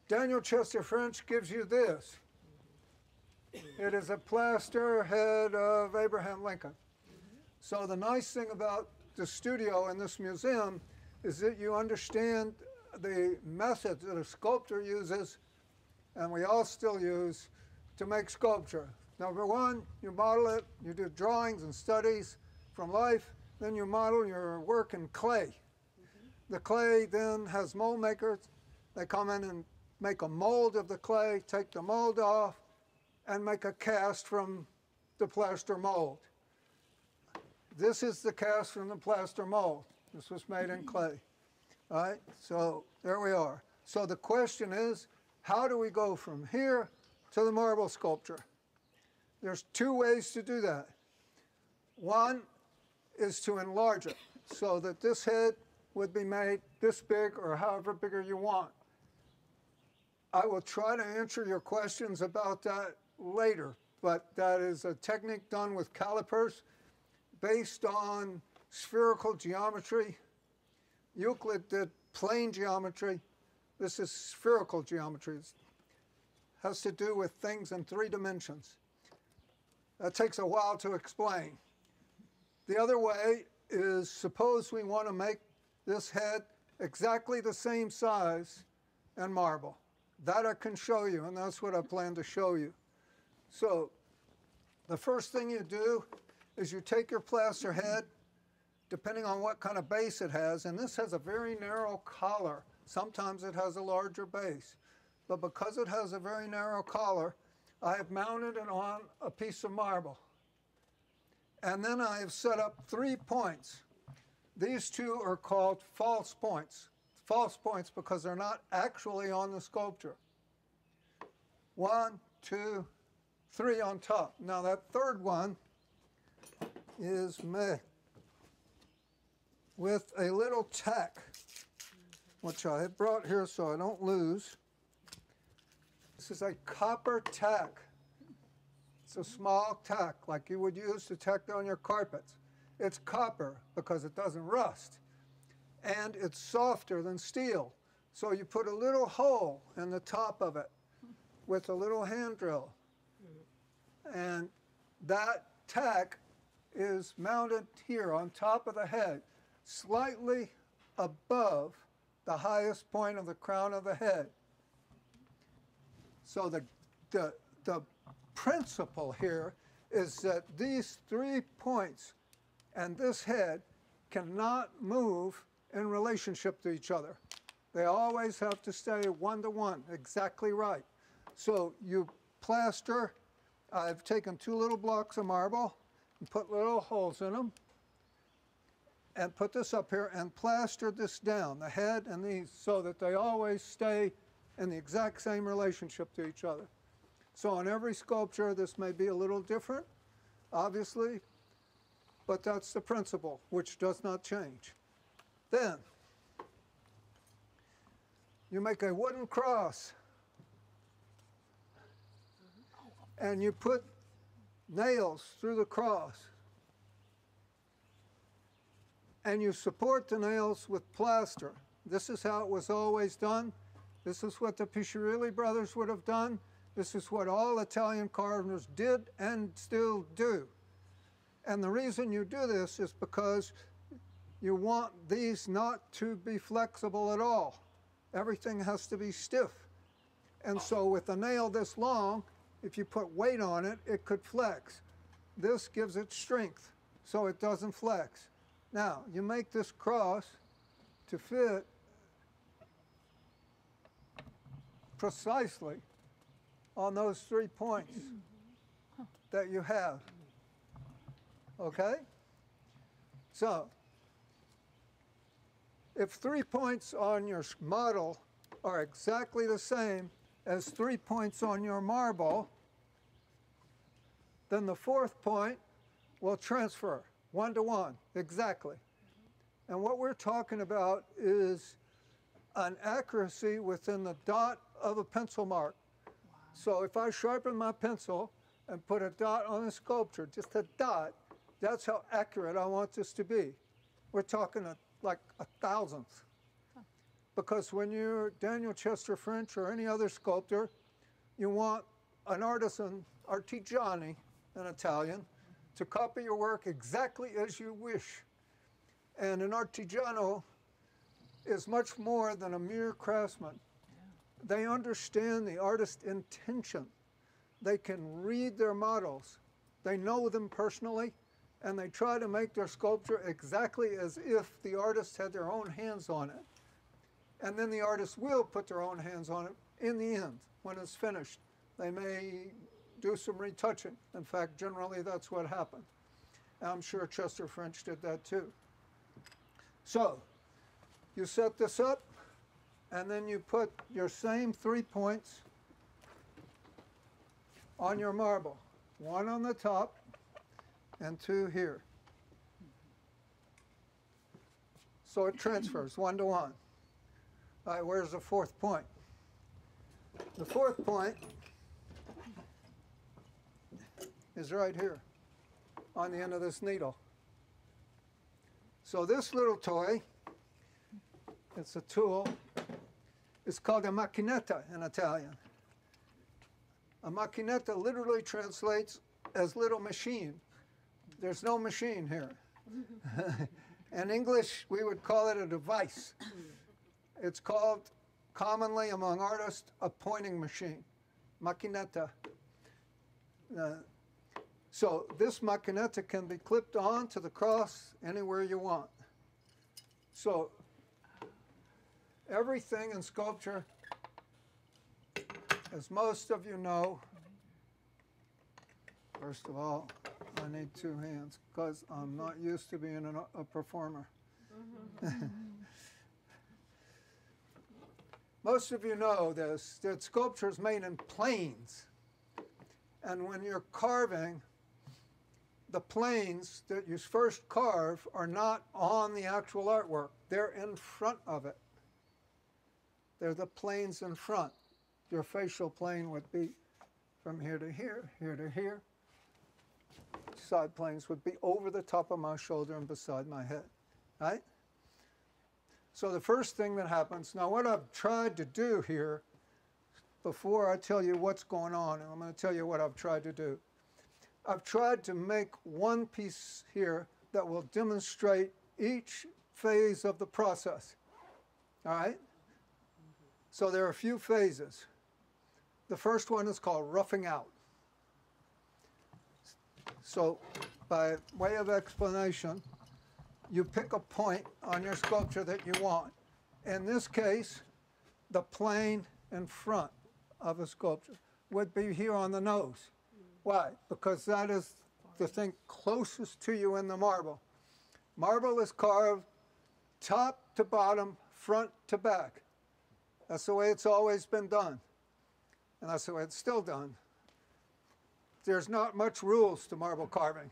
Daniel Chester French gives you this. It is a plaster head of Abraham Lincoln. So the nice thing about the studio in this museum is that you understand the methods that a sculptor uses, and we all still use, to make sculpture. Number one, you model it, you do drawings and studies from life, then you model your work in clay. The clay then has mold makers. They come in and make a mold of the clay, take the mold off, and make a cast from the plaster mold. This is the cast from the plaster mold. This was made in clay. All right, so there we are. So the question is, how do we go from here to the marble sculpture? There's two ways to do that. One is to enlarge it so that this head would be made this big or however bigger you want. I will try to answer your questions about that later, but that is a technique done with calipers based on spherical geometry. Euclid did plane geometry. This is spherical geometry. It has to do with things in 3 dimensions. That takes a while to explain. The other way is, suppose we want to make this head exactly the same size in marble. That I can show you, and that's what I plan to show you. So the first thing you do is you take your plaster head, depending on what kind of base it has, and this has a very narrow collar. Sometimes it has a larger base. But because it has a very narrow collar, I have mounted it on a piece of marble. And then I have set up 3 points. These 2 are called false points. False points because they're not actually on the sculpture. 1, 2, 3 on top. Now that third one is made with a little tack, which I have brought here so I don't lose. This is a copper tack. It's a small tack like you would use to tack down your carpets. It's copper because it doesn't rust. And it's softer than steel. So you put a little hole in the top of it with a little hand drill. And that tack is mounted here on top of the head, slightly above the highest point of the crown of the head. So the principle here is that these 3 points and this head cannot move in relationship to each other. They always have to stay 1-to-1, exactly right. So you plaster. I've taken 2 little blocks of marble and put little holes in them and put this up here and plastered this down, the head and these, so that they always stay in the exact same relationship to each other. So on every sculpture, this may be a little different, obviously, but that's the principle, which does not change. Then, you make a wooden cross, and you put nails through the cross, and you support the nails with plaster. This is how it was always done. This is what the Piscirilli brothers would have done. This is what all Italian carvers did and still do. And the reason you do this is because you want these not to be flexible at all. Everything has to be stiff. And so with a nail this long, if you put weight on it, it could flex. This gives it strength, so it doesn't flex. Now, you make this cross to fit precisely on those 3 points that you have. Okay? So, if 3 points on your model are exactly the same as 3 points on your marble, then the 4th point will transfer 1-to-1, exactly. And what we're talking about is an accuracy within the dot of a pencil mark. Wow. So if I sharpen my pencil and put a dot on the sculpture, just a dot, that's how accurate I want this to be. We're talking like a thousandth. because when you're Daniel Chester French or any other sculptor, you want an artisan, artigiani in Italian, to copy your work exactly as you wish. And an artigiano is much more than a mere craftsman. They understand the artist's intention. They can read their models. They know them personally, and they try to make their sculpture exactly as if the artist had their own hands on it. And then the artist will put their own hands on it in the end, when it's finished. They may do some retouching. In fact, generally that's what happened. And I'm sure Chester French did that too. So, you set this up, and then you put your same 3 points on your marble. One on the top, and 2 here. So it transfers 1 to 1. All right, where's the 4th point? The 4th point is right here on the end of this needle. So this little toy, it's a tool, it's called a macchinetta in Italian. A macchinetta literally translates as little machine. There's no machine here. In English, we would call it a device. It's called, commonly among artists, a pointing machine, macchinetta. So this macchinetta can be clipped on to the cross anywhere you want. So everything in sculpture, as most of you know, first of all, I need 2 hands because I'm not used to being a performer. Most of you know this, that sculpture is made in planes. And when you're carving, the planes that you first carve are not on the actual artwork. They're in front of it. They're the planes in front. Your facial plane would be from here to here, here to here. Side planes would be over the top of my shoulder and beside my head, right? So the first thing that happens, now what I've tried to do here, before I tell you what's going on, and I'm going to tell you what I've tried to do. I've tried to make one piece here that will demonstrate each phase of the process, all right? So there are a few phases. The first one is called roughing out. So by way of explanation, you pick a point on your sculpture that you want. In this case, the plane in front of a sculpture would be here on the nose. Why? Because that is the thing closest to you in the marble. Marble is carved top to bottom, front to back. That's the way it's always been done. And that's the way it's still done. There's not much rules to marble carving.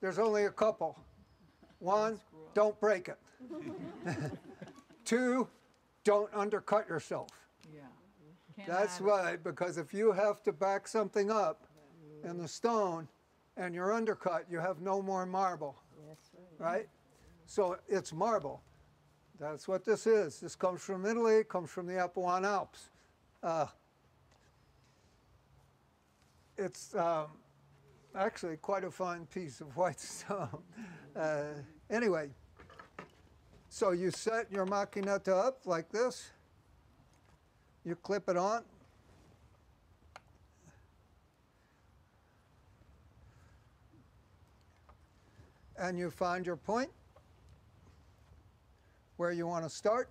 There's only a couple. 1, don't break it. 2, don't undercut yourself. Yeah. That's right, because if you have to back something up in the stone and you're undercut, you have no more marble. That's right. Right? So it's marble. That's what this is. This comes from Italy, comes from the Apuan Alps. It's actually quite a fine piece of white stone. Anyway, so you set your macchinetta up like this. You clip it on. And you find your point where you want to start.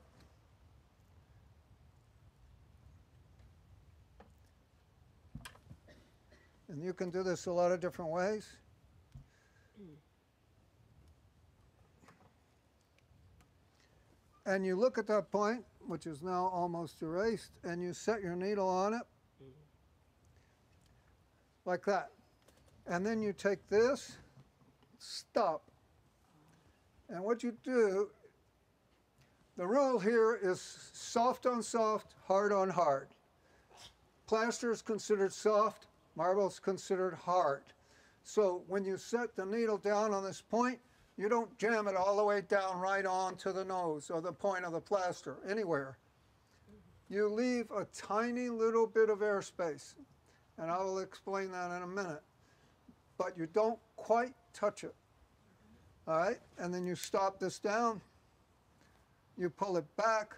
And you can do this a lot of different ways. And you look at that point, which is now almost erased, and you set your needle on it like that. And then you take this, stop. And what you do, the rule here is soft on soft, hard on hard. Plaster is considered soft, marble is considered hard. So when you set the needle down on this point, You don't jam it all the way down right onto the nose or the point of the plaster, anywhere. You leave a tiny little bit of airspace, and I will explain that in a minute. But you don't quite touch it. All right? And then you stop this down, you pull it back,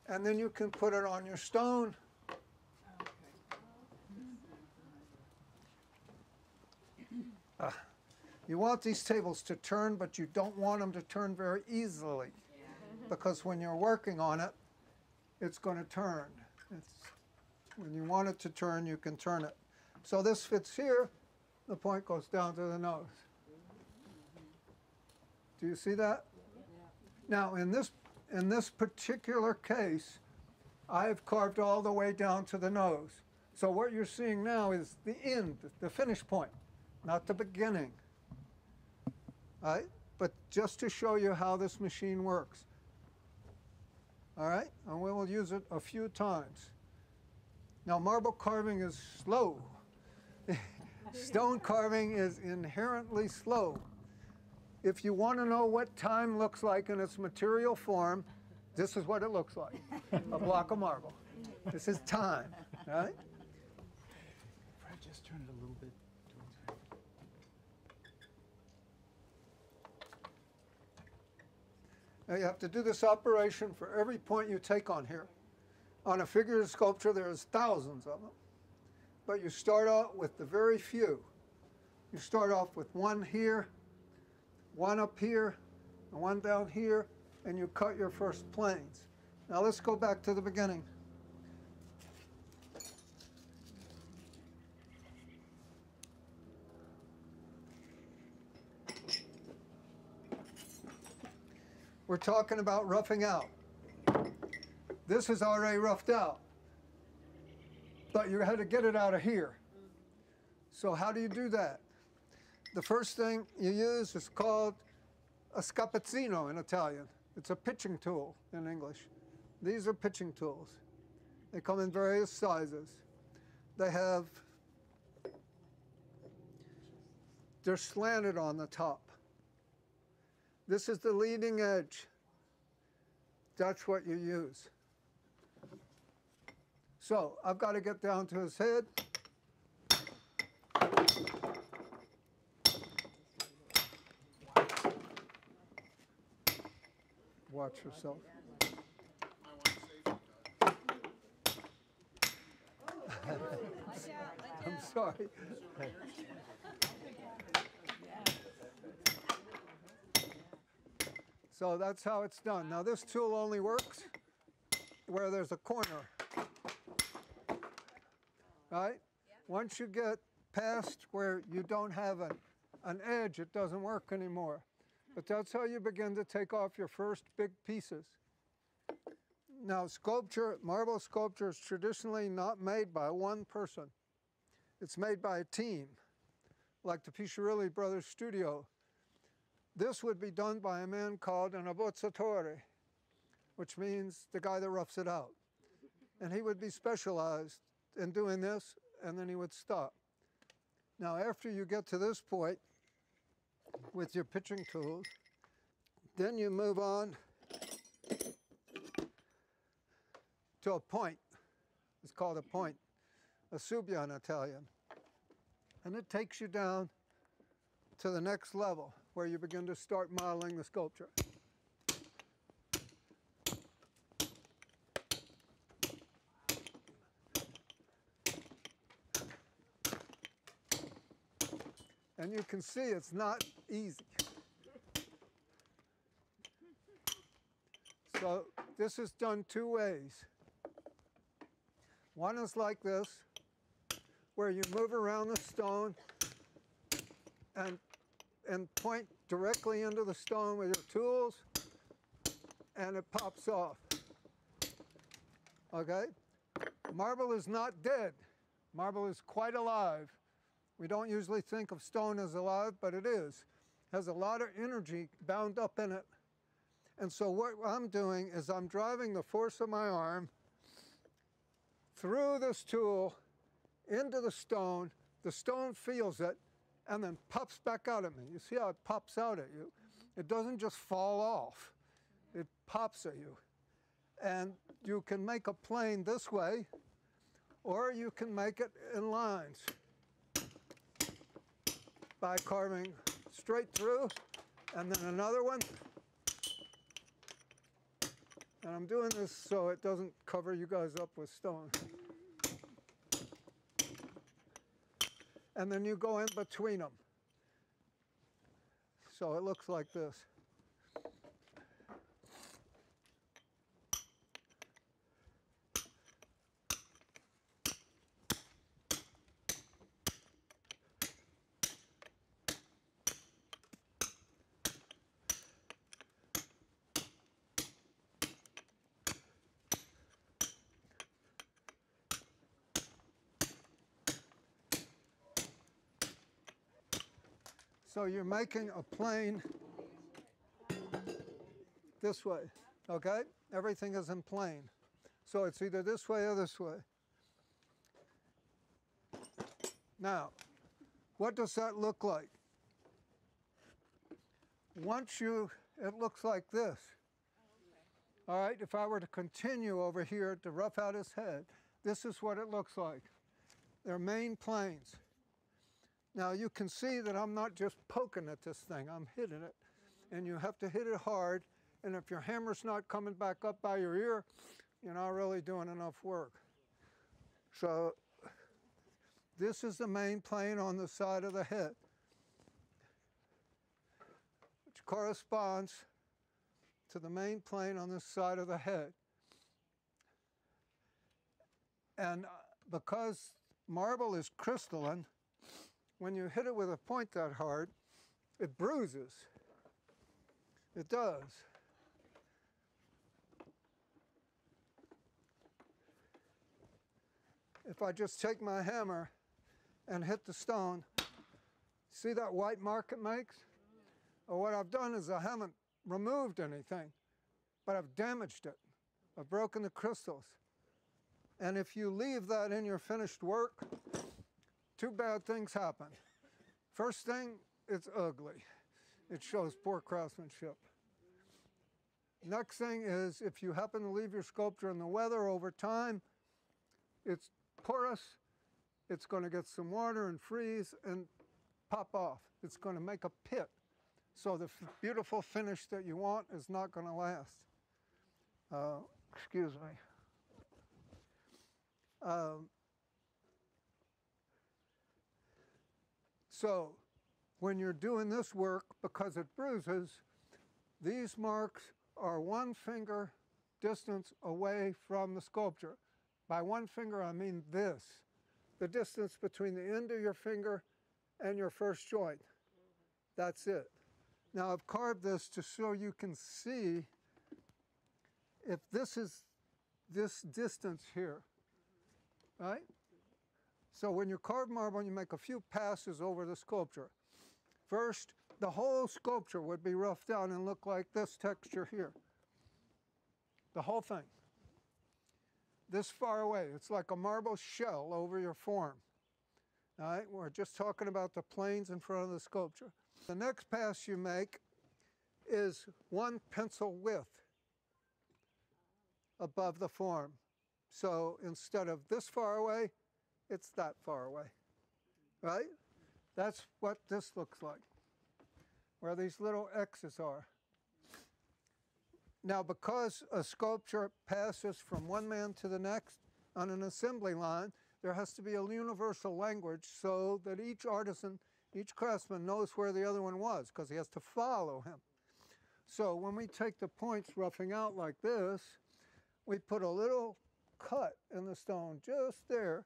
and then you can put it on your stone. You want these tables to turn, but you don't want them to turn very easily, because when you're working on it, it's going to turn. When you want it to turn, you can turn it. So this fits here. The point goes down to the nose. Do you see that? Now, in this particular case, I've carved all the way down to the nose. So what you're seeing now is the end, the finish point, not the beginning. All right? But just to show you how this machine works. All right? And we will use it a few times. Now, marble carving is slow. Stone carving is inherently slow. If you want to know what time looks like in its material form, this is what it looks like, a block of marble. This is time, right? If I just turn it a little bit towards Now you have to do this operation for every point you take on here. On a figurative sculpture, there's thousands of them. But you start out with the very few. You start off with one here, one up here, and one down here, and you cut your first planes. Now let's go back to the beginning. We're talking about roughing out. This is already roughed out, but you had to get it out of here. So how do you do that? The first thing you use is called a scapezzino in Italian. It's a pitching tool in English. These are pitching tools. They come in various sizes. They're slanted on the top. This is the leading edge. That's what you use. So I've got to get down to his head. Watch yourself. I'm sorry. So that's how it's done. Now this tool only works where there's a corner. Right? Once you get past where you don't have an edge, it doesn't work anymore. But that's how you begin to take off your first big pieces. Now sculpture, marble sculpture is traditionally not made by one person. It's made by a team, like the Piscirilli Brothers studio. This would be done by a man called an abbozzatore, which means the guy that roughs it out. And he would be specialized in doing this, and then he would stop. Now, after you get to this point with your pitching tools, then you move on to a point. It's called a point, a subia in Italian. And it takes you down to the next level, where you begin to start modeling the sculpture. And you can see it's not easy. So this is done two ways. One is like this, where you move around the stone and point directly into the stone with your tools, and it pops off. Okay? Marble is not dead. Marble is quite alive. We don't usually think of stone as alive, but it is. It has a lot of energy bound up in it. And so what I'm doing is I'm driving the force of my arm through this tool into the stone feels it, and then pops back out at me. You see how it pops out at you? It doesn't just fall off. It pops at you. And you can make a plane this way, or you can make it in lines by carving straight through, and then another one. And I'm doing this so it doesn't cover you guys up with stone. And then you go in between them. So it looks like this. So you're making a plane this way, okay? Everything is in plane. So it's either this way or this way. Now, what does that look like? It looks like this. All right, if I were to continue over here to rough out his head, this is what it looks like. They're main planes. Now you can see that I'm not just poking at this thing, I'm hitting it. And you have to hit it hard, and if your hammer's not coming back up by your ear, you're not really doing enough work. So this is the main plane on the side of the head, which corresponds to the main plane on this side of the head. And because marble is crystalline, when you hit it with a point that hard, it bruises. It does. If I just take my hammer and hit the stone, see that white mark it makes? Well, what I've done is I haven't removed anything, but I've damaged it. I've broken the crystals. And if you leave that in your finished work, two bad things happen. First thing, it's ugly. It shows poor craftsmanship. Next thing is, if you happen to leave your sculpture in the weather over time, it's porous, it's going to get some water and freeze and pop off. It's going to make a pit. So the beautiful finish that you want is not going to last. Excuse me. So when you're doing this work, because it bruises, these marks are 1 finger distance away from the sculpture. By 1 finger, I mean this, the distance between the end of your finger and your first joint. That's it. Now I've carved this just so you can see if this is this distance here, right? So when you carve marble, you make a few passes over the sculpture. First, the whole sculpture would be roughed out and look like this texture here. The whole thing. This far away, it's like a marble shell over your form. All right, we're just talking about the planes in front of the sculpture. The next pass you make is 1 pencil width above the form. So instead of this far away, it's that far away, right? That's what this looks like, where these little X's are. Now, because a sculpture passes from one man to the next on an assembly line, there has to be a universal language so that each artisan, each craftsman knows where the other one was, because he has to follow him. So when we take the points roughing out like this, we put a little cut in the stone just there,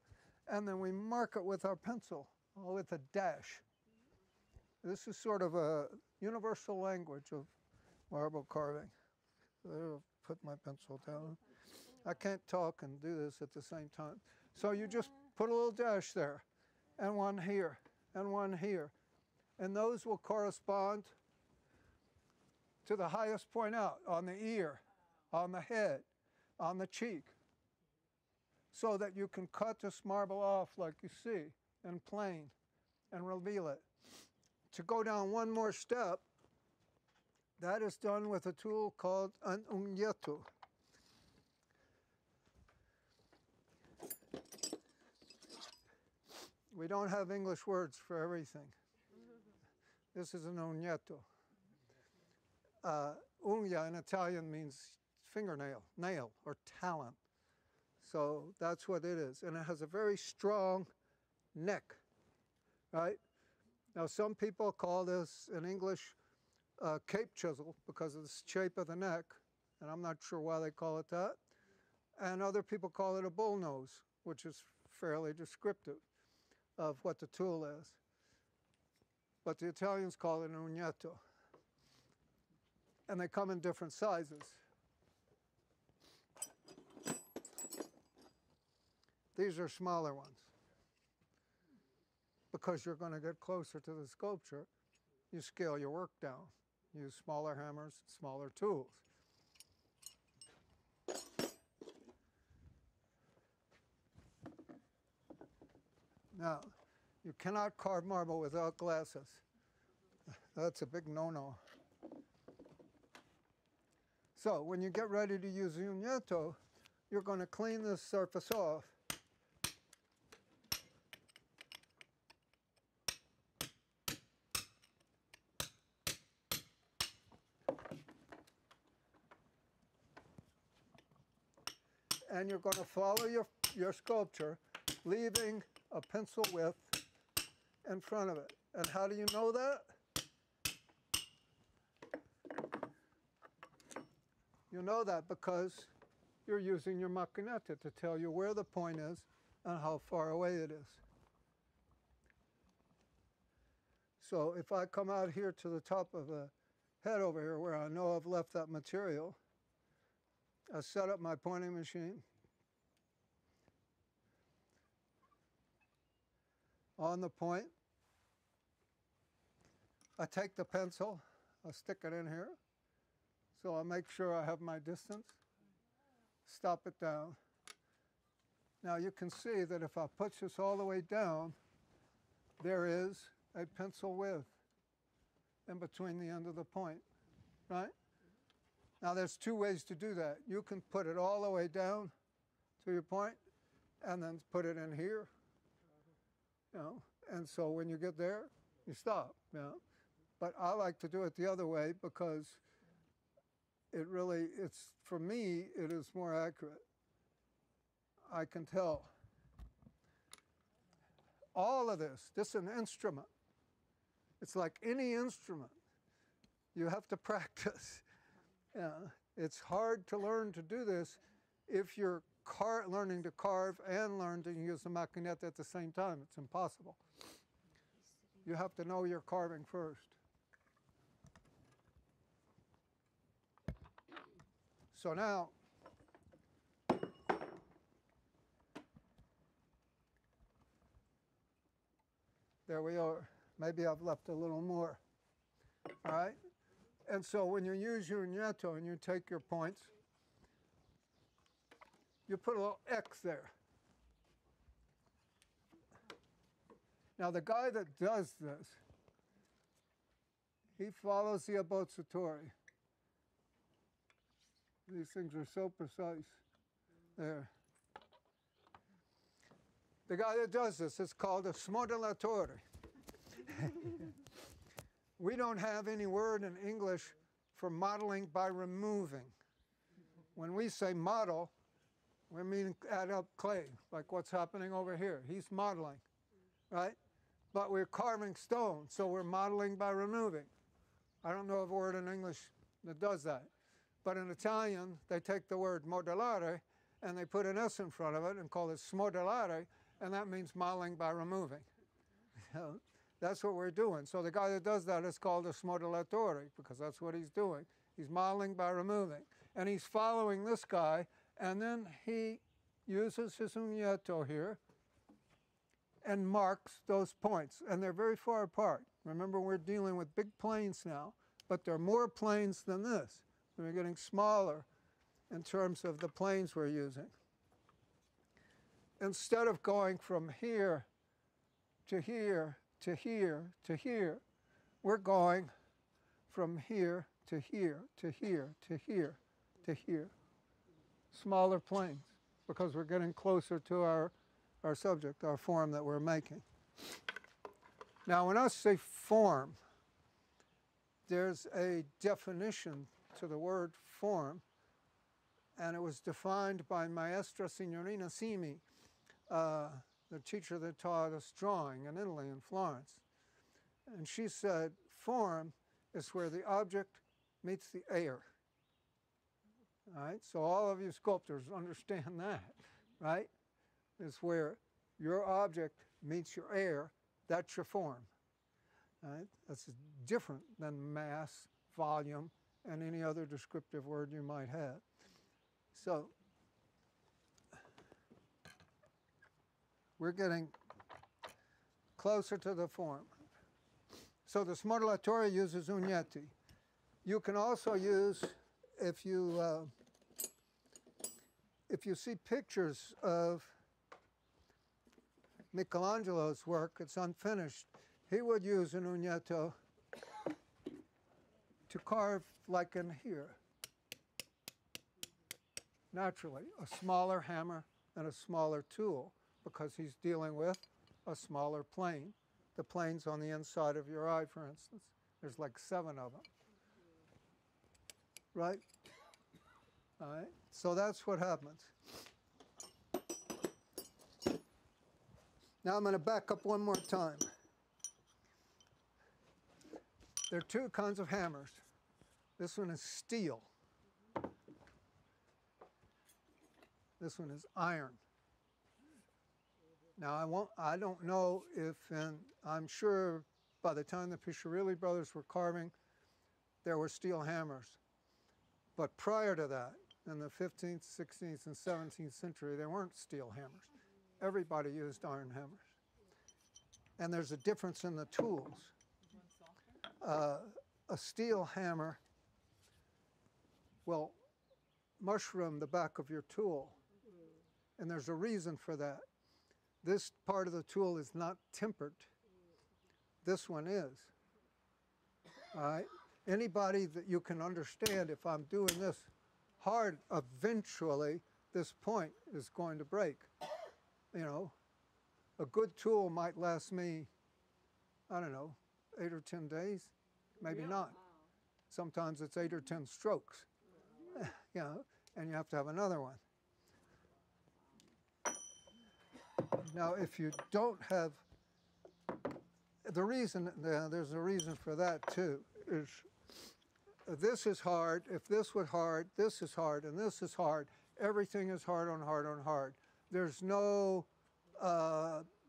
and then we mark it with our pencil, or with a dash. This is sort of a universal language of marble carving. I'll put my pencil down. I can't talk and do this at the same time. So you just put a little dash there, and one here, and one here. And those will correspond to the highest point out, on the ear, on the head, on the cheek, so that you can cut this marble off like you see, in plane, and reveal it. To go down one more step, That is done with a tool called an unguento. We don't have English words for everything. This is an unguento. Unghia in Italian means fingernail, nail, or talon. So that's what it is. And it has a very strong neck, right? Now, some people call this in English Cape chisel because of the shape of the neck, and I'm not sure why they call it that. And other people call it a bullnose, which is fairly descriptive of what the tool is. But the Italians call it an unguento. And they come in different sizes. These are smaller ones. Because you're going to get closer to the sculpture, you scale your work down. Use smaller hammers, smaller tools. Now, you cannot carve marble without glasses. That's a big no-no. So when you get ready to use unguento, you're going to clean this surface off. And you're going to follow your sculpture, leaving a pencil width in front of it. And how do you know that? You know that because you're using your macchinetta to tell you where the point is and how far away it is. So if I come out here to the top of the head over here where I know I've left that material, I set up my pointing machine. On the point, I take the pencil, I stick it in here, so I make sure I have my distance, stop it down. Now you can see that if I push this all the way down, there is a pencil width in between the end of the point, right? Now there's two ways to do that. You can put it all the way down to your point and then put it in here, you know, and so when you get there, you stop, you know. But I like to do it the other way because for me, it is more accurate. I can tell. All of this is an instrument. It's like any instrument. You have to practice. Yeah, it's hard to learn to do this if you're learning to carve and learn to use the macchinetta at the same time. It's impossible. You have to know your carving first. So now, there we are. Maybe I've left a little more. All right? And so when you use your unguento and you take your points, you put a little X there. Now the guy that does this, he follows the abbozzatori. These things are so precise. There. The guy that does this is called a smodellatore. We don't have any word in English for modeling by removing. When we say model, we mean add up clay, like what's happening over here. He's modeling, right? But we're carving stone, so we're modeling by removing. I don't know of a word in English that does that. But in Italian, they take the word modellare and they put an S in front of it and call it smodellare, and that means modeling by removing. So that's what we're doing. So the guy that does that is called a smodellatore because that's what he's doing. He's modeling by removing. And he's following this guy, and then he uses his unguento here and marks those points. And they're very far apart. Remember, we're dealing with big planes now, but there are more planes than this. We're getting smaller in terms of the planes we're using. Instead of going from here to here to here to here, we're going from here to here, to here, to here, to here. Smaller planes, because we're getting closer to our subject, our form that we're making. Now, when I say form, there's a definition to the word form, and it was defined by Maestra Signorina Simi, the teacher that taught us drawing in Italy, in Florence. And she said, form is where the object meets the air. All right, so all of you sculptors understand that, right? It's where your object meets your air, that's your form. All right? That's different than mass, volume, and any other descriptive word you might have. So we're getting closer to the form. So the smodellatore uses ugnetti. You can also use, if you see pictures of Michelangelo's work, it's unfinished, he would use an ugnetto to carve like in here. Naturally, a smaller hammer and a smaller tool, because he's dealing with a smaller plane. The planes on the inside of your eye, for instance, there's like 7 of them. Right? All right, so that's what happens. Now I'm going to back up one more time. There are 2 kinds of hammers. This one is steel. This one is iron. Now I don't know if, and I'm sure by the time the Piscirilli brothers were carving, there were steel hammers. But prior to that, in the 15th, 16th, and 17th century, there weren't steel hammers. Everybody used iron hammers. And there's a difference in the tools. A steel hammer will mushroom the back of your tool. And there's a reason for that. This part of the tool is not tempered. This one is. All right? Anybody that you can understand, if I'm doing this hard, eventually this point is going to break. You know, a good tool might last me, I don't know, 8 or 10 days, maybe not. Sometimes it's 8 or 10 strokes, you know, and you have to have another one. Now, if you don't have, the reason, there's a reason for that too, is this is hard, if this was hard, this is hard, and this is hard, everything is hard on hard on hard. There's no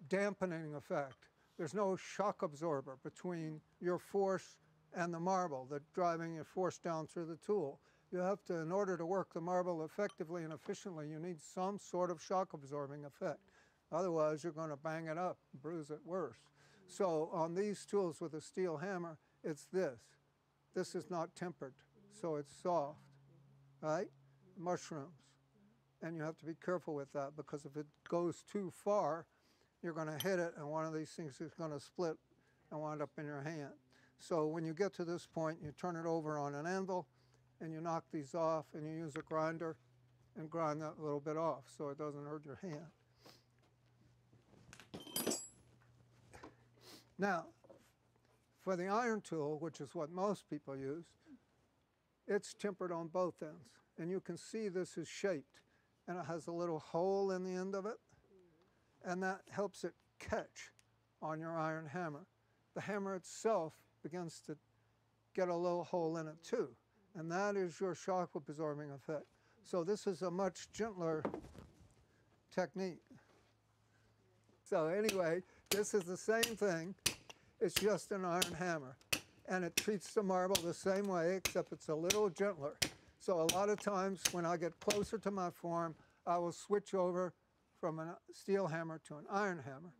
dampening effect. There's no shock absorber between your force and the marble that's driving your force down through the tool. You have to, in order to work the marble effectively and efficiently, you need some sort of shock absorbing effect. Otherwise, you're going to bang it up, bruise it worse. So on these tools with a steel hammer, it's this. This is not tempered, so it's soft, right? Mushrooms. And you have to be careful with that, because if it goes too far, you're going to hit it, and one of these things is going to split and wind up in your hand. So when you get to this point, you turn it over on an anvil, and you knock these off, and you use a grinder and grind that little bit off so it doesn't hurt your hand. Now, for the iron tool, which is what most people use, it's tempered on both ends. And you can see this is shaped, and it has a little hole in the end of it, and that helps it catch on your iron hammer. The hammer itself begins to get a little hole in it too, and that is your shock absorbing effect. So this is a much gentler technique. So anyway, this is the same thing. It's just an iron hammer, and it treats the marble the same way, except it's a little gentler. So a lot of times when I get closer to my form, I will switch over from a steel hammer to an iron hammer.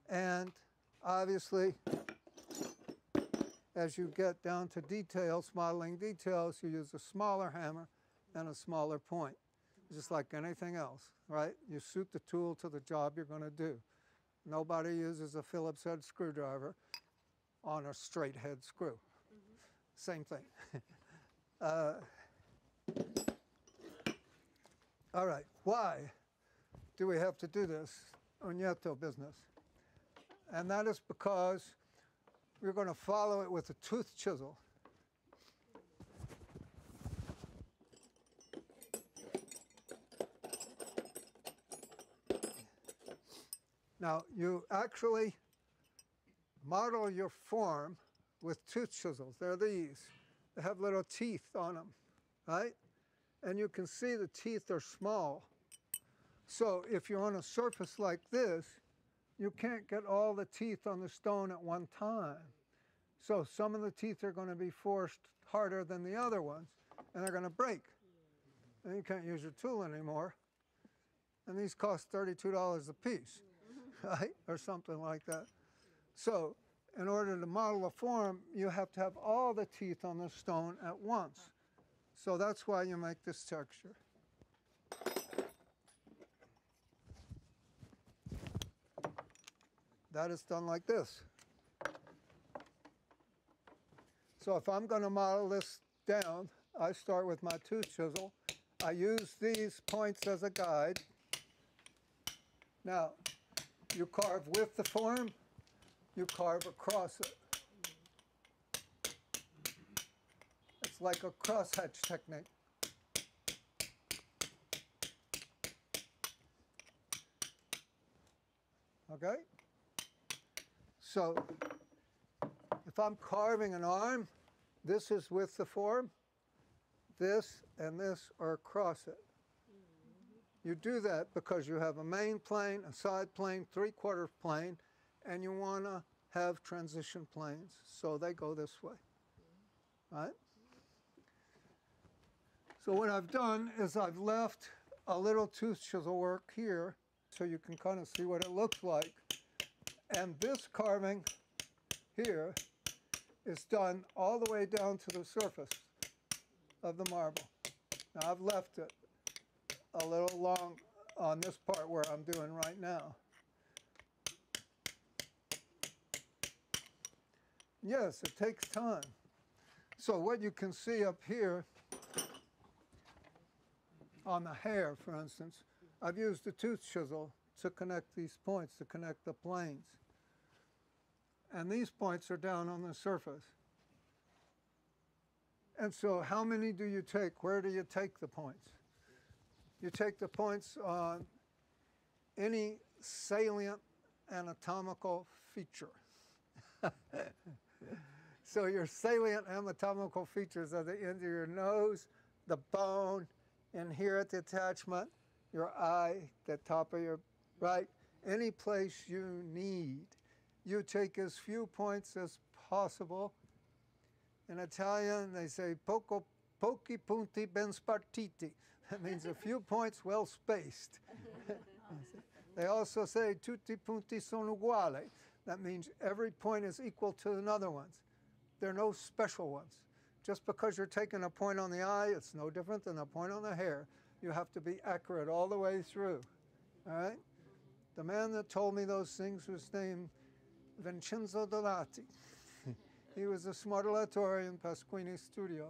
And obviously, as you get down to details, modeling details, you use a smaller hammer and a smaller point, just like anything else, right? You suit the tool to the job you're going to do. Nobody uses a Phillips head screwdriver on a straight head screw. Same thing. All right, why do we have to do this Unyeto business? And that is because we're going to follow it with a tooth chisel. Now, you actually model your form with tooth chisels. They're these. They have little teeth on them, right? And you can see the teeth are small. So if you're on a surface like this, you can't get all the teeth on the stone at one time. So some of the teeth are going to be forced harder than the other ones, and they're going to break. And you can't use your tool anymore. And these cost $32 a piece, right? Or something like that. So in order to model a form, you have to have all the teeth on the stone at once. So that's why you make this texture. That is done like this. So if I'm going to model this down, I start with my tooth chisel. I use these points as a guide. Now, you carve with the form, you carve across it. It's like a crosshatch technique. Okay? So if I'm carving an arm, this is with the form. This and this are across it. You do that because you have a main plane, a side plane, three-quarter plane, and you want to have transition planes, so they go this way, right? So what I've done is I've left a little tooth chisel work here so you can kind of see what it looks like. And this carving here is done all the way down to the surface of the marble. Now I've left it a little long on this part where I'm doing right now. Yes, it takes time. So what you can see up here on the hair, for instance, I've used the tooth chisel to connect these points, to connect the planes. And these points are down on the surface. And so how many do you take? Where do you take the points? You take the points on any salient anatomical feature. So your salient anatomical features are the end of your nose, the bone, and here at the attachment, your eye, the top of your, right? Any place you need. You take as few points as possible. In Italian, they say pochi punti ben spartiti. That means a few points well spaced. They also say tutti punti sono uguali. That means every point is equal to another one's. There are no special ones. Just because you're taking a point on the eye, it's no different than a point on the hair. You have to be accurate all the way through. All right? The man that told me those things was named Vincenzo Donati. He was a smodellatore in Pasquini's studio.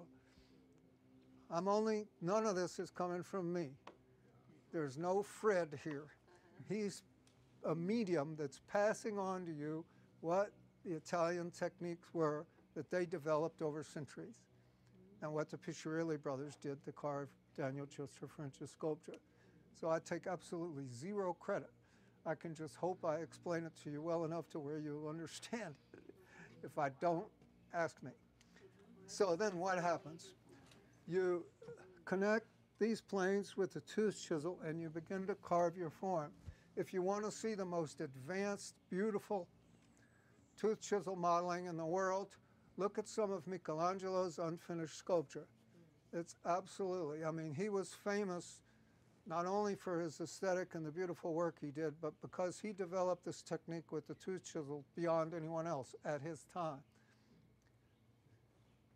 None of this is coming from me. There's no Fred here. He's a medium that's passing on to you what the Italian techniques were that they developed over centuries and what the Piccirilli brothers did to carve Daniel Chilster French's sculpture. So I take absolutely zero credit. I can just hope I explain it to you well enough to where you'll understand it. If I don't, ask me. So then what happens? You connect these planes with the tooth chisel and you begin to carve your form. If you want to see the most advanced, beautiful tooth chisel modeling in the world, look at some of Michelangelo's unfinished sculpture. It's absolutely, I mean, he was famous not only for his aesthetic and the beautiful work he did, but because he developed this technique with the tooth chisel beyond anyone else at his time.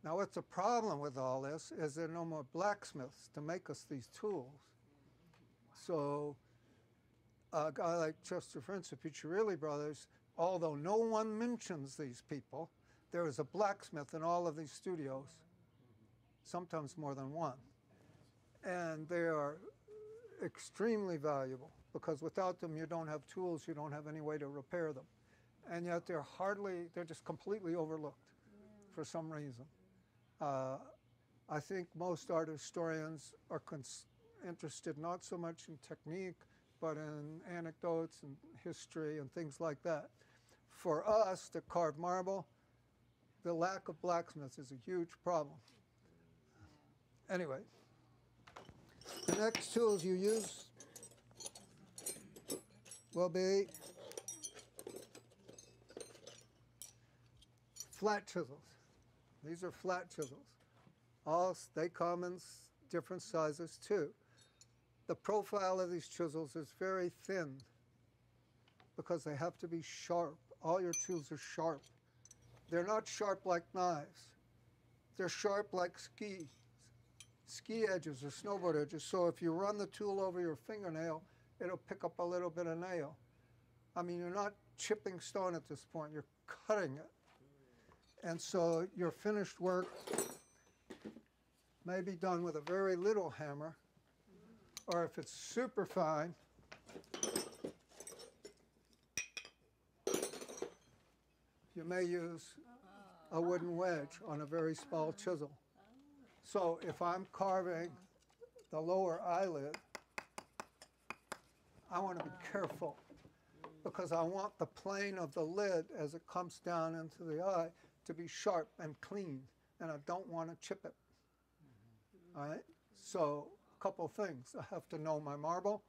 Now, what's the problem with all this is there are no more blacksmiths to make us these tools. So a guy like Chester French, the Piccirilli brothers, although no one mentions these people, there is a blacksmith in all of these studios. sometimes more than one. And they are extremely valuable because without them you don't have tools, you don't have any way to repair them. And yet they're just completely overlooked for some reason. I think most art historians are interested not so much in technique, but in anecdotes and history and things like that. For us to carve marble, the lack of blacksmiths is a huge problem. Anyway, the next tools you use will be flat chisels. These are flat chisels. They come in different sizes too. The profile of these chisels is very thin because they have to be sharp. All your tools are sharp. They're not sharp like knives. They're sharp like ski edges or snowboard edges. So if you run the tool over your fingernail, it'll pick up a little bit of nail. I mean, you're not chipping stone at this point, you're cutting it. And so your finished work may be done with a very little hammer, or if it's super fine, you may use a wooden wedge on a very small chisel. So if I'm carving the lower eyelid, I want to be careful because I want the plane of the lid as it comes down into the eye to be sharp and clean, and I don't want to chip it. All right? So a couple things. I have to know my marble.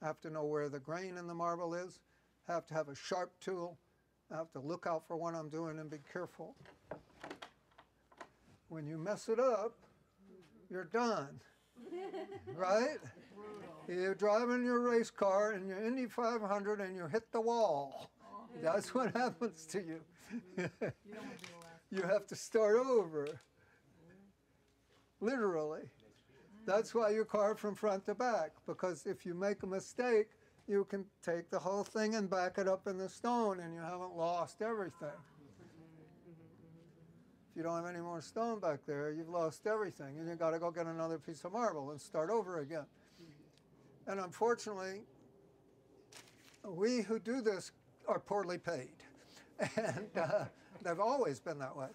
I have to know where the grain in the marble is. I have to have a sharp tool. I have to look out for what I'm doing and be careful. When you mess it up, you're done, right? You're driving your race car in your Indy 500 and you hit the wall. That's what happens to you. You have to start over, literally. That's why you carve from front to back, because if you make a mistake, you can take the whole thing and back it up in the stone and you haven't lost everything. If you don't have any more stone back there, you've lost everything and you've got to go get another piece of marble and start over again. And unfortunately, we who do this are poorly paid. And they've always been that way.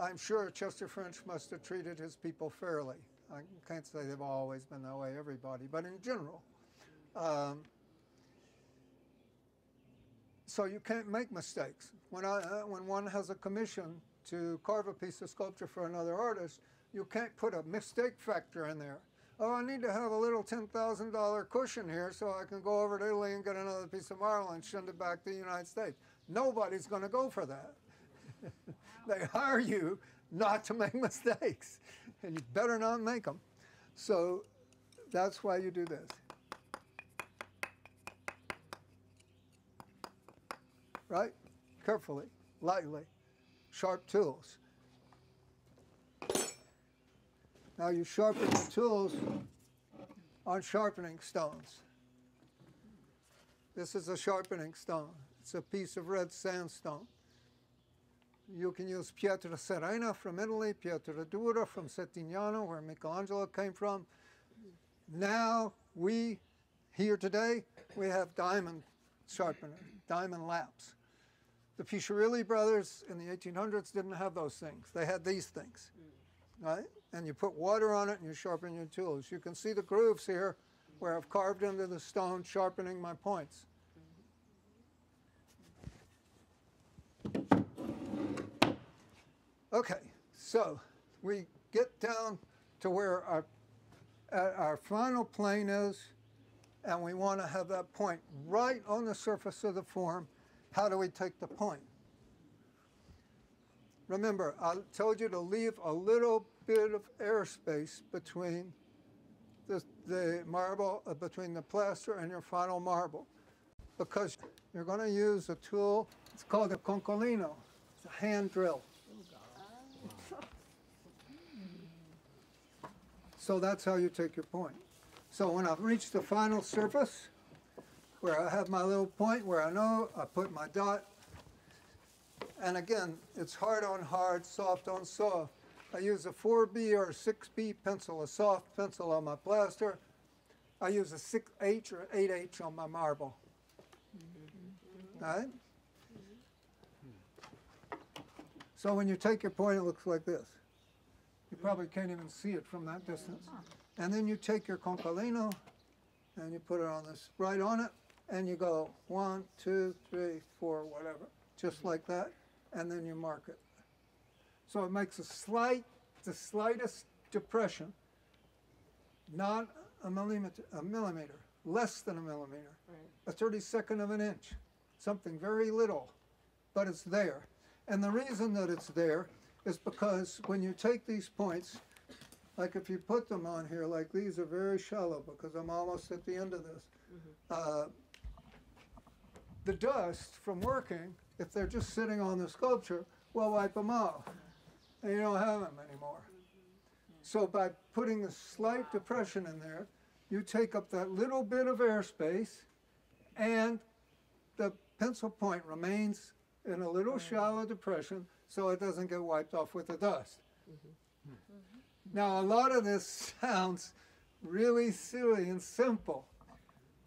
I'm sure Chester French must have treated his people fairly. I can't say they've always been that way, everybody, but in general. So you can't make mistakes. When one has a commission to carve a piece of sculpture for another artist, you can't put a mistake factor in there. Oh, I need to have a little $10,000 cushion here so I can go over to Italy and get another piece of marble and send it back to the United States. Nobody's going to go for that. They hire you not to make mistakes, and you better not make them. So that's why you do this. Right? Carefully, lightly, sharp tools. Now you sharpen the tools on sharpening stones. This is a sharpening stone. It's a piece of red sandstone. You can use pietra serena from Italy, pietra dura from Settignano, where Michelangelo came from. Now here today, we have diamond sharpener, diamond laps. The Piscirilli brothers in the 1800s didn't have those things. They had these things, right? And you put water on it and you sharpen your tools. You can see the grooves here where I've carved into the stone, sharpening my points. Okay, so we get down to where our final plane is, and we want to have that point right on the surface of the form. How do we take the point? Remember, I told you to leave a little bit of airspace between the marble, between the plaster and your final marble, because you're going to use a tool. It's called a concolino. It's a hand drill. So that's how you take your point. So when I've reached the final surface, where I have my little point, where I know, I put my dot. And again, it's hard on hard, soft on soft. I use a 4B or a 6B pencil, a soft pencil on my plaster. I use a 6H or 8H on my marble. Right? So when you take your point, it looks like this. You probably can't even see it from that distance. And then you take your concalino and you put it on this, right on it, and you go 1, 2, 3, 4, whatever, just like that, and then you mark it. So it makes the slightest depression, not a millimeter, less than a millimeter, a 32nd of an inch, something very little, but it's there. And the reason that it's there is because when you take these points, like if you put them on here, like these are very shallow because I'm almost at the end of this. The dust from working, if they're just sitting on the sculpture, will wipe them off. And you don't have them anymore. So by putting a slight depression in there, you take up that little bit of airspace and the pencil point remains in a little shallow depression so it doesn't get wiped off with the dust. Now a lot of this sounds really silly and simple,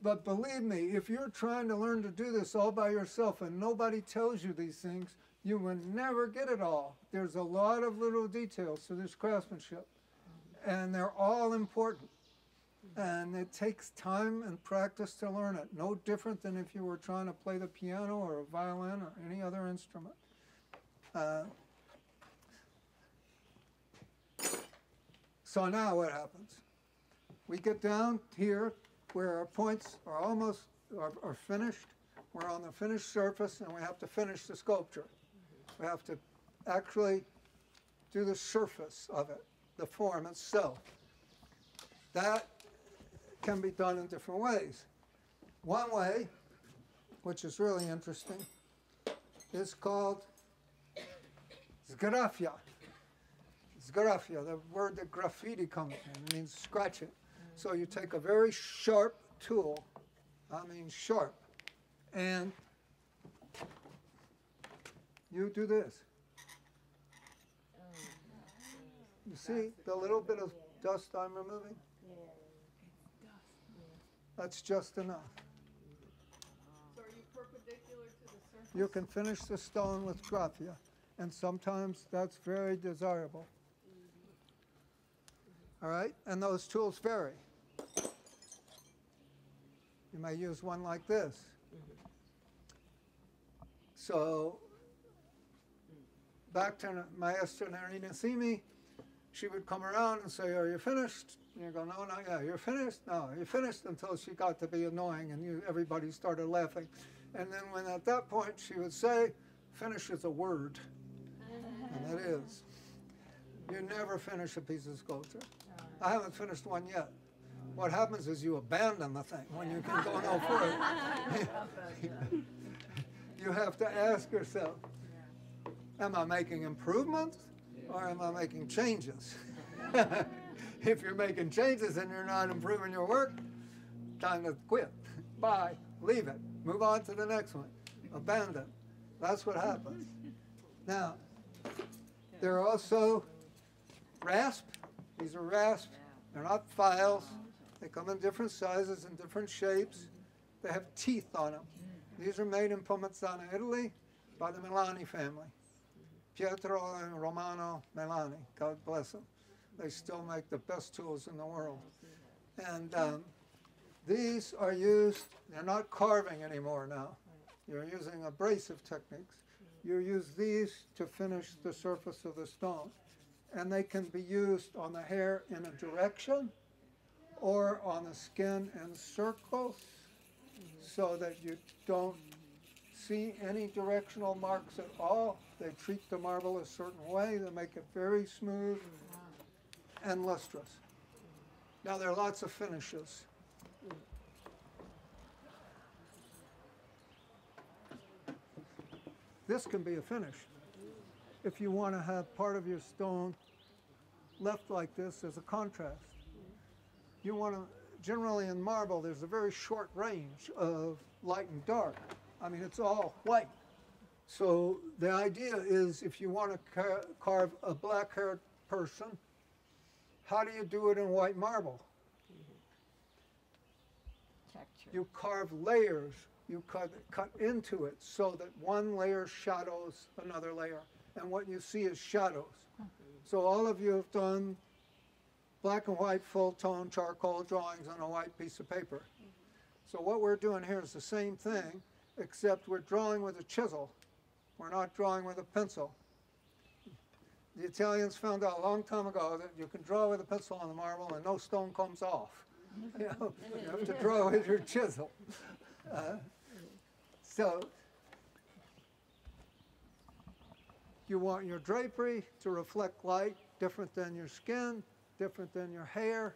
but believe me, if you're trying to learn to do this all by yourself and nobody tells you these things, you will never get it all. There's a lot of little details to this craftsmanship, and they're all important. And it takes time and practice to learn it. No different than if you were trying to play the piano or a violin or any other instrument. So now what happens? We get down here where our points are almost are finished. We're on the finished surface and we have to finish the sculpture. We have to actually do the surface of it, the form itself. That can be done in different ways. One way, which is really interesting, is called sgrafia. Sgrafia, the word that graffiti comes from, it means scratch it. So you take a very sharp tool, I mean sharp, and you do this. You see the little bit of dust I'm removing? That's just enough. So are you perpendicular to the surface? You can finish the stone with graphia, and sometimes that's very desirable. All right, and those tools vary. You may use one like this. So, back to Maestra Narinasimi, she would come around and say, "Are you finished?" And you go, "No, not yet." "You're finished?" "No, you're finished," until she got to be annoying and everybody started laughing. And then when at that point she would say, "Finish is a word," and it is. You never finish a piece of sculpture. I haven't finished one yet. What happens is you abandon the thing when you can go no further. You have to ask yourself, am I making improvements or am I making changes? If you're making changes and you're not improving your work, time to quit. Bye. Leave it. Move on to the next one. Abandon. That's what happens. Now, there are also rasp. These are rasps. They're not files. They come in different sizes and different shapes. They have teeth on them. These are made in Pomezzana, Italy, by the Milani family. Pietro and Romano Milani, God bless them. They still make the best tools in the world. And these are used, they're not carving anymore now. You're using abrasive techniques. You use these to finish the surface of the stone. And they can be used on the hair in a direction or on the skin in circles so that you don't see any directional marks at all. They treat the marble a certain way. They make it very smooth and lustrous. Now there are lots of finishes. This can be a finish. If you want to have part of your stone left like this as a contrast. You want to, generally in marble, there's a very short range of light and dark. I mean, it's all white. So the idea is if you want to carve a black-haired person. How do you do it in white marble? Texture. You carve layers. You cut into it so that one layer shadows another layer. And what you see is shadows. So all of you have done black and white full-tone charcoal drawings on a white piece of paper. So what we're doing here is the same thing, except we're drawing with a chisel. We're not drawing with a pencil. The Italians found out a long time ago that you can draw with a pencil on the marble and no stone comes off. You know, you have to draw with your chisel. So you want your drapery to reflect light different than your skin, different than your hair,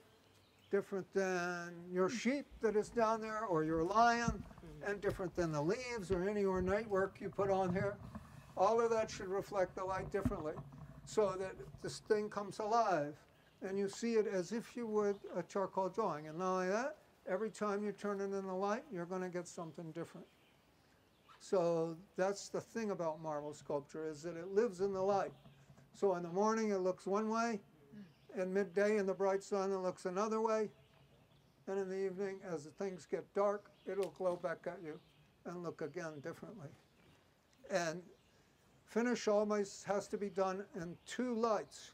different than your sheep that is down there or your lion, and different than the leaves or any ornate work you put on here. All of that should reflect the light differently so that this thing comes alive and you see it as if you would a charcoal drawing. And not only that, every time you turn it in the light, you're going to get something different. So that's the thing about marble sculpture, is that it lives in the light. So in the morning it looks one way, and midday in the bright sun it looks another way, and in the evening as the things get dark, it'll glow back at you and look again differently. And finish always has to be done in two lights.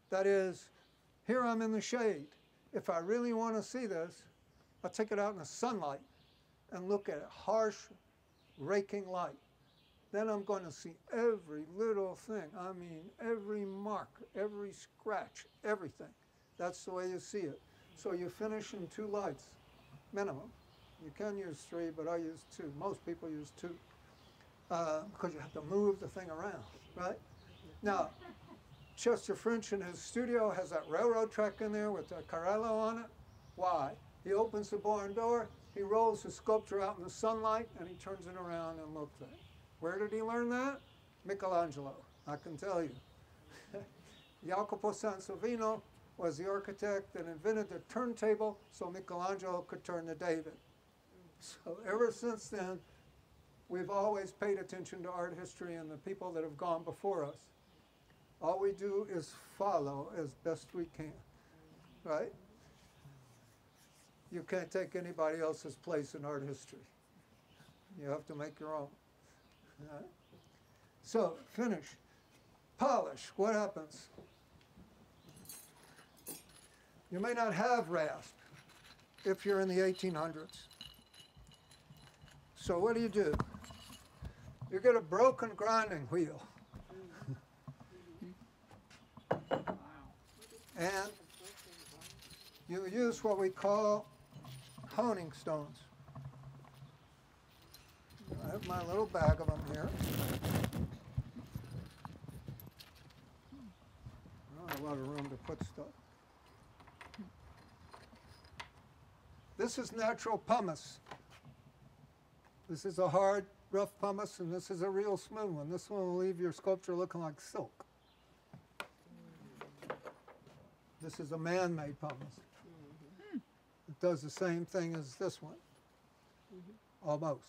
That is, here I'm in the shade. If I really want to see this, I'll take it out in the sunlight and look at it, harsh, raking light. Then I'm going to see every little thing. I mean, every mark, every scratch, everything. That's the way you see it. So you finish in two lights, minimum. You can use three, but I use two. Most people use two because you have to move the thing around, right? Now, Chester French in his studio has that railroad track in there with a Carrello on it. Why? He opens the barn door, he rolls his sculpture out in the sunlight, and he turns it around and looks at it. Where did he learn that? Michelangelo, I can tell you. Jacopo Sansovino was the architect that invented the turntable so Michelangelo could turn to David. So ever since then, we've always paid attention to art history and the people that have gone before us. All we do is follow as best we can, right? You can't take anybody else's place in art history. You have to make your own. Right? So, finish. Polish, what happens? You may not have rasp if you're in the 1800s. So what do? You get a broken grinding wheel. And you use what we call honing stones. I have my little bag of them here. I don't have a lot of room to put stuff. This is natural pumice. This is a hard, rough pumice, and this is a real smooth one. This one will leave your sculpture looking like silk. This is a man-made pumice. It does the same thing as this one. Almost.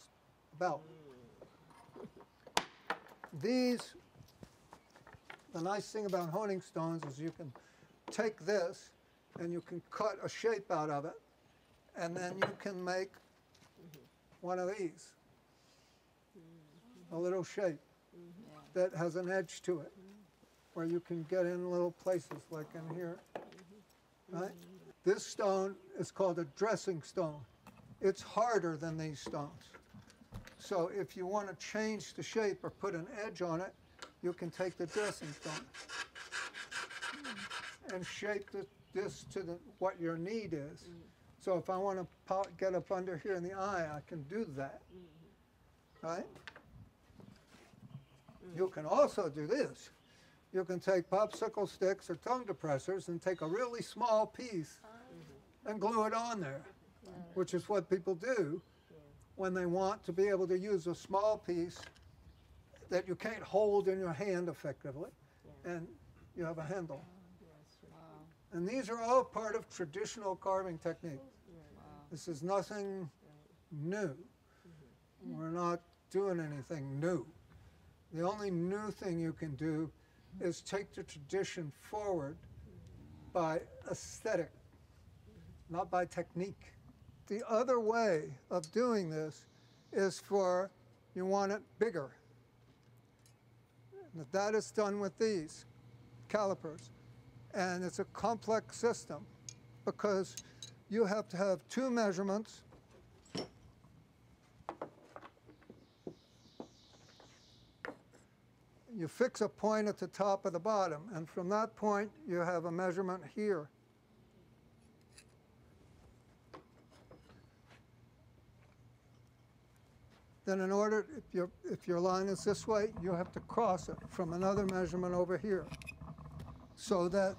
About. These, the nice thing about honing stones is you can take this and you can cut a shape out of it, and then you can make one of these. A little shape that has an edge to it, where you can get in little places like in here. Right? This stone is called a dressing stone. It's harder than these stones. So if you want to change the shape or put an edge on it, you can take the dressing stone and shape this to what your need is. So if I want to get up under here in the eye, I can do that. Right? You can also do this. You can take popsicle sticks or tongue depressors and take a really small piece and glue it on there, which is what people do when they want to be able to use a small piece that you can't hold in your hand effectively, and you have a handle. And these are all part of traditional carving technique. This is nothing new. We're not doing anything new. The only new thing you can do is take the tradition forward by aesthetic, not by technique. The other way of doing this is for, you want it bigger. And that is done with these calipers. And it's a complex system because you have to have two measurements. You fix a point at the top of the bottom, and from that point you have a measurement here. Then in order, if your line is this way, you have to cross it from another measurement over here. So that,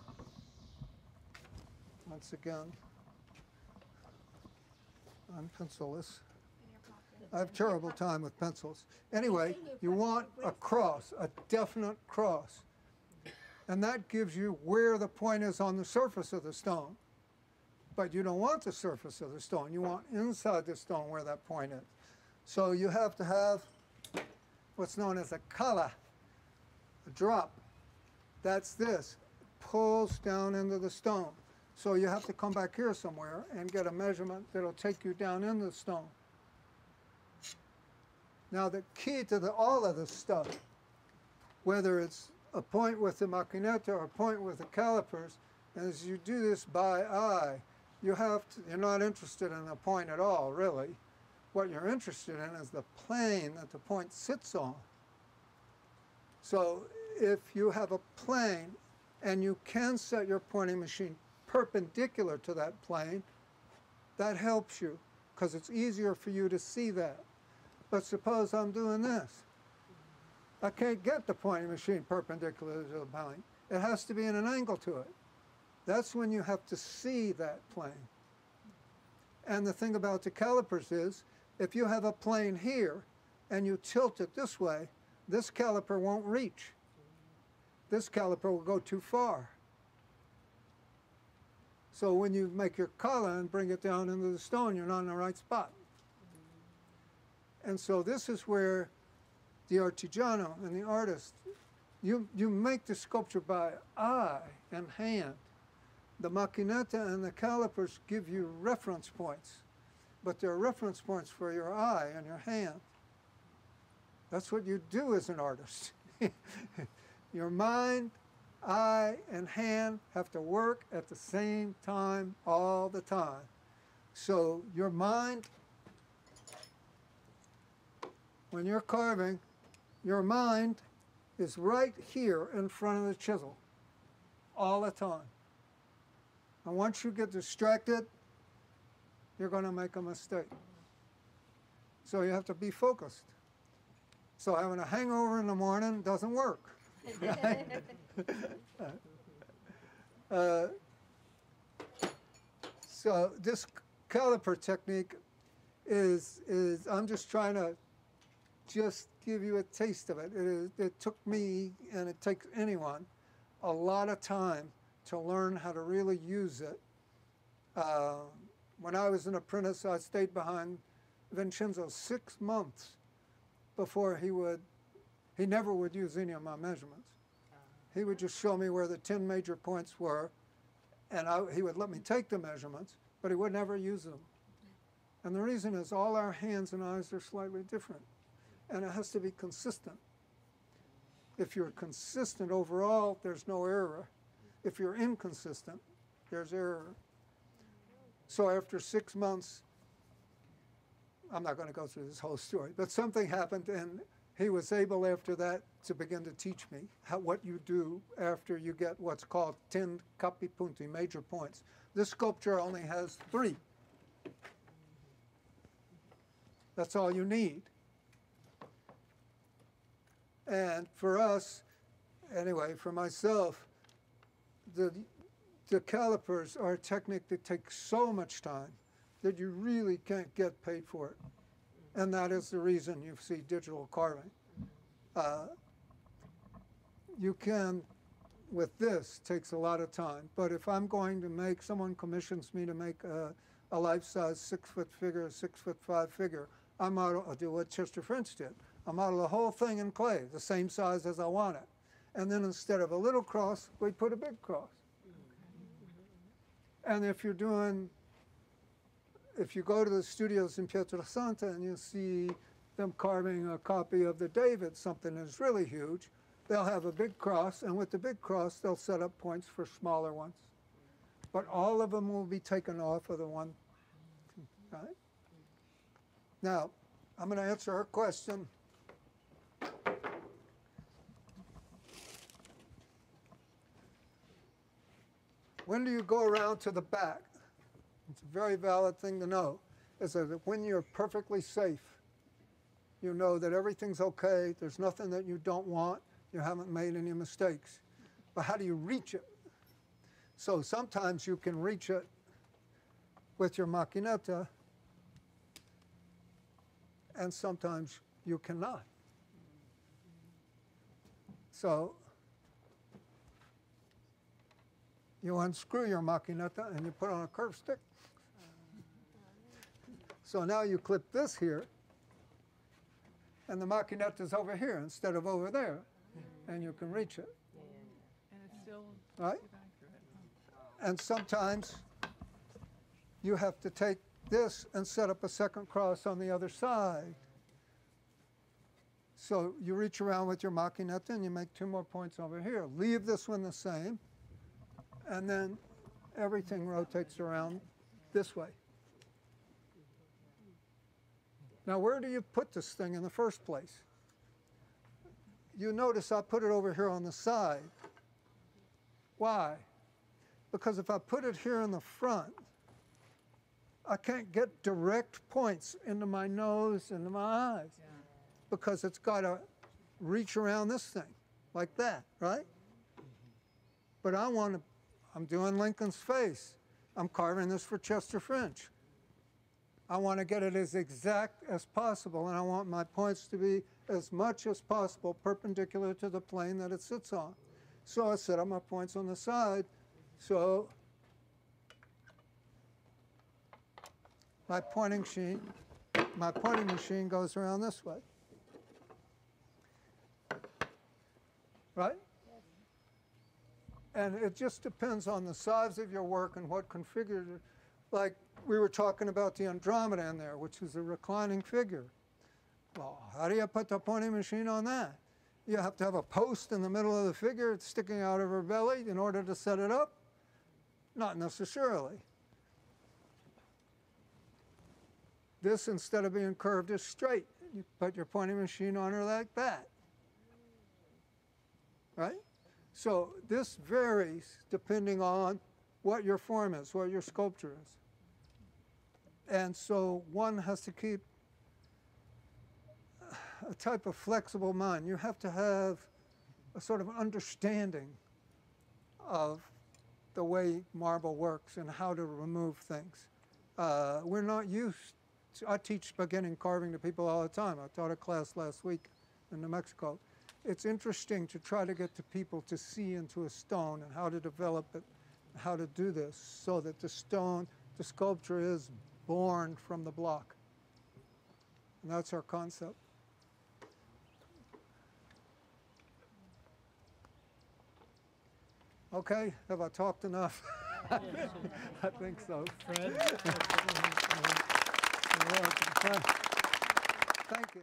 once again, I'm pencilless. I have terrible time with pencils. Anyway, you want a cross, a definite cross. And that gives you where the point is on the surface of the stone. But you don't want the surface of the stone. You want inside the stone where that point is. So you have to have what's known as a kala, a drop. That's this. Pulls down into the stone. So you have to come back here somewhere and get a measurement that'll take you down in the stone. Now the key to all of this stuff, whether it's a point with the machinetta or a point with the calipers, is you do this by eye. You're not interested in a point at all, really. What you're interested in is the plane that the point sits on. So if you have a plane and you can set your pointing machine perpendicular to that plane, that helps you because it's easier for you to see that. But suppose I'm doing this. I can't get the pointing machine perpendicular to the plane. It has to be in an angle to it. That's when you have to see that plane. And the thing about the calipers is, if you have a plane here and you tilt it this way, this caliper won't reach. This caliper will go too far. So when you make your collar and bring it down into the stone, you're not in the right spot. And so this is where the artigiano and the artist, you make the sculpture by eye and hand. The machinetta and the calipers give you reference points, but they're reference points for your eye and your hand. That's what you do as an artist. Your mind, eye, and hand have to work at the same time all the time. So your mind, when you're carving, your mind is right here in front of the chisel all the time. And once you get distracted, you're going to make a mistake. So you have to be focused. So having a hangover in the morning doesn't work. So this caliper technique is I'm just trying to just give you a taste of it. It took me, and it takes anyone, a lot of time to learn how to really use it. When I was an apprentice, I stayed behind Vincenzo 6 months before he never would use any of my measurements. He would just show me where the 10 major points were, and he would let me take the measurements, but he would never use them. And the reason is all our hands and eyes are slightly different, and it has to be consistent. If you're consistent overall, there's no error. If you're inconsistent, there's error. So after 6 months, I'm not going to go through this whole story, but something happened, and he was able after that to begin to teach me what you do after you get what's called 10 capi punti, major points. This sculpture only has 3. That's all you need. And for us, anyway, for myself, the calipers are a technique that takes so much time that you really can't get paid for it. And that is the reason you see digital carving. You can, with this, takes a lot of time. But if I'm going to make, someone commissions me to make a life-size 6-foot figure, a 6'5" figure, I'll do what Chester French did. I model the whole thing in clay, the same size as I want it. And then instead of a little cross, we put a big cross. And if you go to the studios in Pietrasanta and you see them carving a copy of the David, something that's really huge, they'll have a big cross, and with the big cross, they'll set up points for smaller ones. But all of them will be taken off of the one, right? Now, I'm going to answer her question. When do you go around to the back? It's a very valid thing to know, is that when you're perfectly safe, you know that everything's okay, there's nothing that you don't want, you haven't made any mistakes. But how do you reach it? So sometimes you can reach it with your macchinetta, and sometimes you cannot. So you unscrew your macchinetta and you put on a curved stick. So now you clip this here, and the macchinetta is over here instead of over there, and you can reach it. And it's still right? accurate. And sometimes you have to take this and set up a second cross on the other side. So you reach around with your macchinetta and you make 2 more points over here. Leave this one the same, and then everything rotates around this way. Now, where do you put this thing in the first place? You notice I put it over here on the side. Why? Because if I put it here in the front, I can't get direct points into my nose, into my eyes, because it's got to reach around this thing, like that, right? But I'm doing Lincoln's face. I'm carving this for Chester French. I want to get it as exact as possible, and I want my points to be as much as possible perpendicular to the plane that it sits on. So I set up my points on the side. So my pointing machine goes around this way. Right? And it just depends on the size of your work and what configured. Like we were talking about the Andromeda in there, which is a reclining figure. Well, how do you put the pointing machine on that? You have to have a post in the middle of the figure sticking out of her belly in order to set it up? Not necessarily. This, instead of being curved, is straight. You put your pointing machine on her like that. Right? So this varies depending on what your form is, what your sculpture is. And so one has to keep a type of flexible mind. You have to have a sort of understanding of the way marble works and how to remove things. We're not used to, I teach beginning carving to people all the time. I taught a class last week in New Mexico. It's interesting to try to get to people to see into a stone and how to develop it, how to do this so that the stone, the sculpture is born from the block. And that's our concept. Okay, have I talked enough? I think so. Fred? Thank you.